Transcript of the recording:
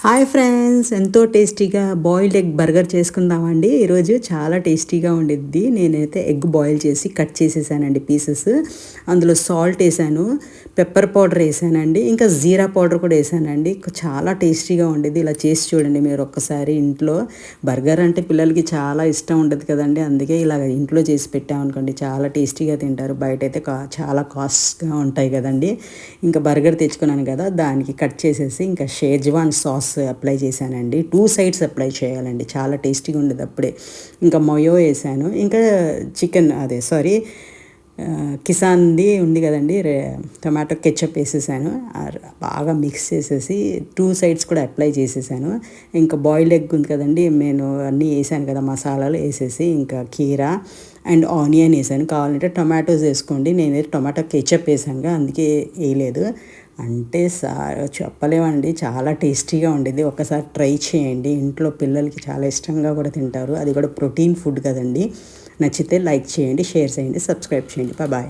Hi friends, ఎంతో టేస్టీగా boiled egg burger చేసుకుందామండి. ఈరోజు చాలా టేస్టీగా ఉండిద్ది. నేనైతే ఎగ్ బాయిల్ చేసి కట్ చేసేసానండి పీసెస్. అందులో సాల్ట్ వేసాను, పెప్పర్ పౌడర్ వేసానండి, ఇంకా జీరా పౌడర్ కూడా వేసానండి. చాలా టేస్టీగా ఉండిద్ది. ఇలా చేసి చూడండి మీరు ఒక్కసారి ఇంట్లో. బర్గర్ అంటే పిల్లలకి చాలా ఇష్టం ఉంటుంది కదండి, అందుకే ఇలా ఇంట్లో చేసి పెట్టామనుకోండి చాలా టేస్టీగా తింటారు. బయట అయితే చాలా కాస్ట్గా ఉంటాయి కదండి. ఇంకా బర్గర్ తెచ్చుకున్నాను కదా, దానికి కట్ చేసేసి ఇంకా షేజ్వాన్ సాస్ అప్లై చేశానండి. 2 సైడ్స్ అప్లై చేయాలండి, చాలా టేస్టీగా ఉండేది అప్పుడే. ఇంకా మొయో వేసాను, ఇంకా చికెన్ కిసాన్ది ఉంది కదండి, టమాటో కెచప్ వేసేసాను. బాగా మిక్స్ చేసేసి 2 సైడ్స్ కూడా అప్లై చేసేసాను. ఇంకా బాయిల్డ్ ఎగ్ ఉంది కదండి, నేను అన్నీ వేసాను కదా మసాలాలు వేసేసి, ఇంకా కీరా అండ్ ఆనియన్ వేసాను. కావాలంటే టొమాటోస్ వేసుకోండి, నేనైతే టొమాటో కెచప్ వేసాను అందుకే వేయలేదు. అంటే చెప్పలేమండి, చాలా టేస్టీగా ఉండేది. ఒక్కసారి ట్రై చేయండి, ఇంట్లో పిల్లలకి చాలా ఇష్టంగా కూడా తింటారు. అది కూడా ప్రోటీన్ ఫుడ్ కదండి. నచ్చితే లైక్ చేయండి, షేర్ చేయండి, సబ్స్క్రైబ్ చేయండి. బాయ్.